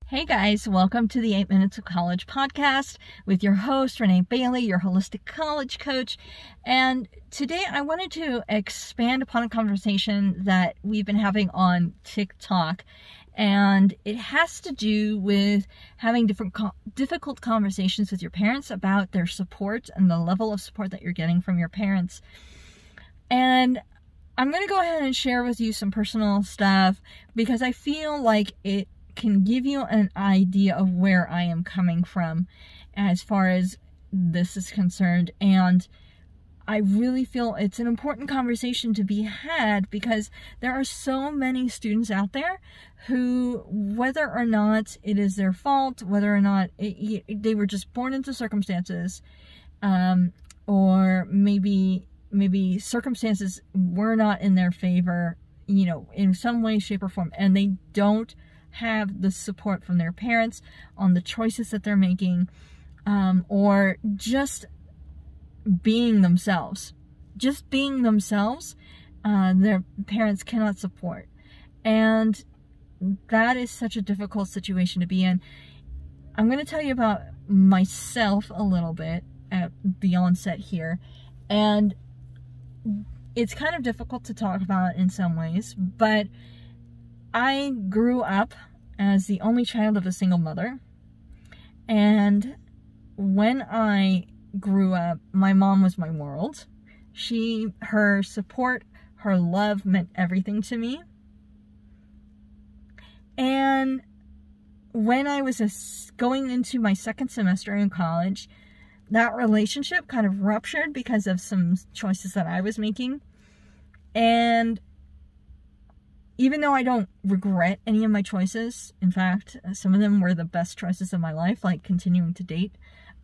Hey guys, welcome to the 8 Minutes of College podcast with your host, Renee Bailey, your holistic college coach. And today I wanted to expand upon a conversation that we've been having on TikTok. And it has to do with having difficult conversations with your parents about their support and the level of support that you're getting from your parents. And I'm going to go ahead and share with you some personal stuff because I feel like it can give you an idea of where I am coming from as far as this is concerned. And I really feel it's an important conversation to be had because there are so many students out there who, whether or not it is their fault, whether or not they were just born into circumstances, or maybe circumstances were not in their favor, in some way, shape, or form, and they don't have the support from their parents on the choices that they're making, or just being themselves. Just being themselves, their parents cannot support. And that is such a difficult situation to be in. I'm going to tell you about myself a little bit at the onset here. And it's kind of difficult to talk about in some ways, but I grew up as the only child of a single mother, and when I grew up, my mom was my world. Her support, her love meant everything to me. And when I was going into my second semester in college, that relationship kind of ruptured because of some choices that I was making. And even though I don't regret any of my choices, in fact, some of them were the best choices of my life, like continuing to date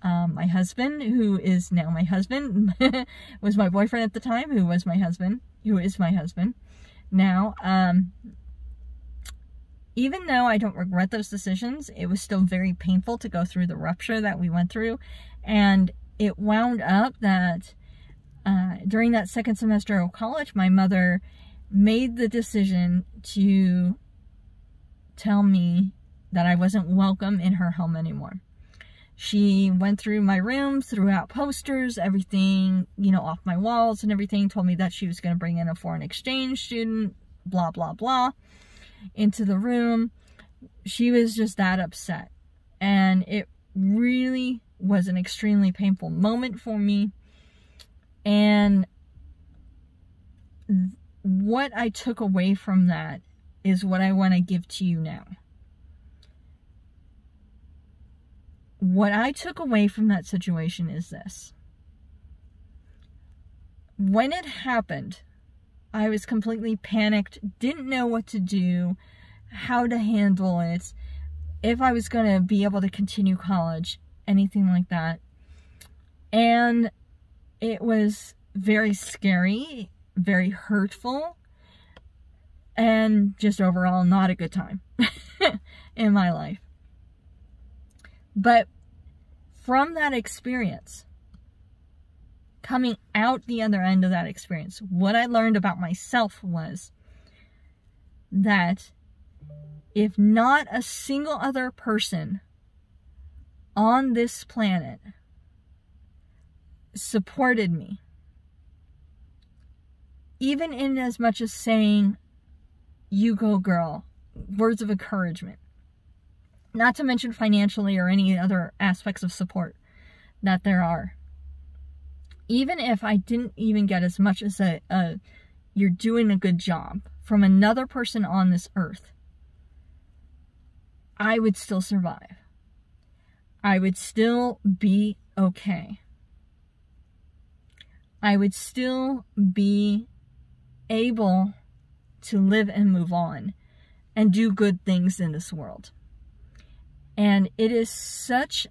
my husband, who is now my husband, was my boyfriend at the time, who is my husband now. Even though I don't regret those decisions, it was still very painful to go through the rupture that we went through. And it wound up that during that second semester of college, my mother made the decision to tell me that I wasn't welcome in her home anymore. She went through my room, threw out posters, everything, off my walls and everything, told me that she was going to bring in a foreign exchange student, blah, blah, blah, into the room. She was just that upset. And it really was an extremely painful moment for me. And what I took away from that is what I want to give to you now. What I took away from that situation is this. When it happened, I was completely panicked, didn't know what to do, how to handle it, if I was going to be able to continue college, anything like that. And it was very scary, very hurtful, and just overall not a good time in my life. But from that experience, coming out the other end of that experience, what I learned about myself was that if not a single other person on this planet supported me, even in as much as saying, "You go girl," words of encouragement, not to mention financially or any other aspects of support that there are. Even if I didn't even get as much as a "you're doing a good job" from another person on this earth, I would still survive. I would still be okay. I would still be able to live and move on and do good things in this world. And it is such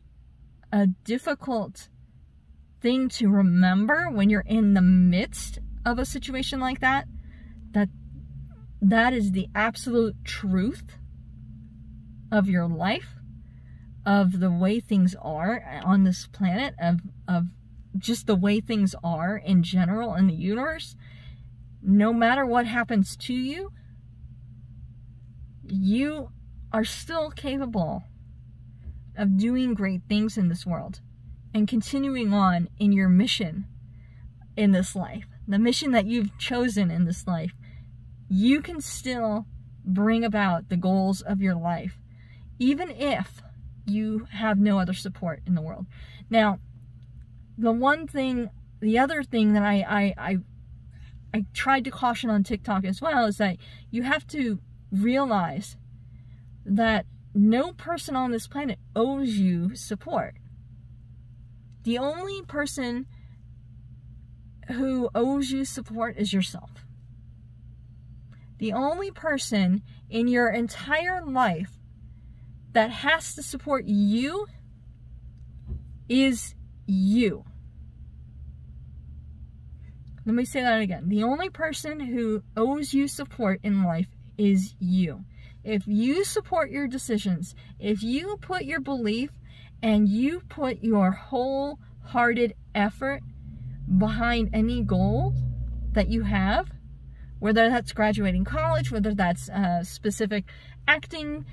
a difficult thing to remember when you're in the midst of a situation like that, that is the absolute truth of your life, of the way things are on this planet, of just the way things are in general in the universe. No matter what happens to you, you are still capable of doing great things in this world and continuing on in your mission in this life, the mission that you've chosen in this life. You can still bring about the goals of your life, even if you have no other support in the world. Now, the other thing that I tried to caution on TikTok as well is that you have to realize that no person on this planet owes you support. The only person who owes you support is yourself. The only person in your entire life that has to support you is you. Let me say that again. The only person who owes you support in life is you. If you support your decisions, if you put your belief and you put your wholehearted effort behind any goal that you have, whether that's graduating college, whether that's specific acting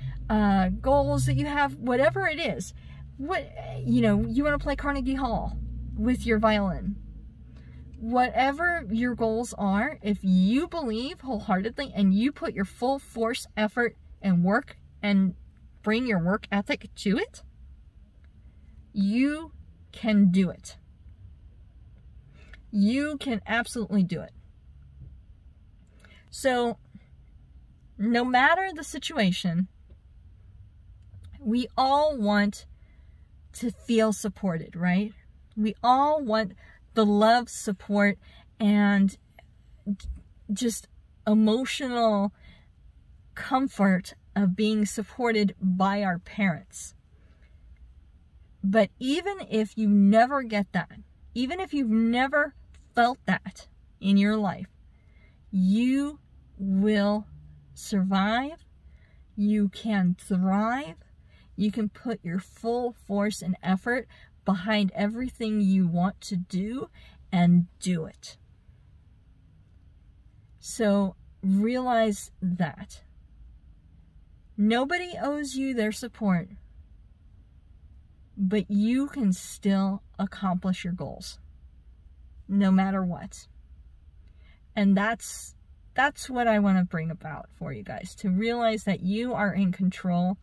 goals that you have, whatever it is, you want to play Carnegie Hall with your violin. Whatever your goals are, if you believe wholeheartedly and you put your full force, effort, and work and bring your work ethic to it, you can do it. You can absolutely do it. So, no matter the situation, we all want to feel supported, right? We all want the love, support, and just emotional comfort of being supported by our parents. But even if you never get that, even if you've never felt that in your life, you will survive, you can thrive, you can put your full force and effort behind everything you want to do and do it. So realize that nobody owes you their support, but you can still accomplish your goals no matter what. And that's what I want to bring about for you guys, to realize that you are in control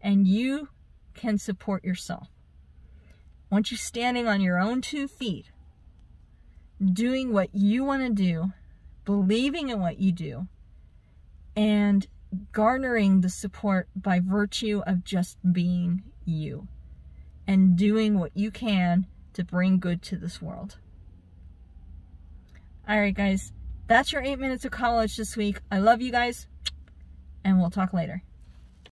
and you can support yourself. Once you're standing on your own 2 feet, doing what you want to do, believing in what you do, and garnering the support by virtue of just being you and doing what you can to bring good to this world. Alright guys, that's your 8 minutes of college this week. I love you guys, and we'll talk later.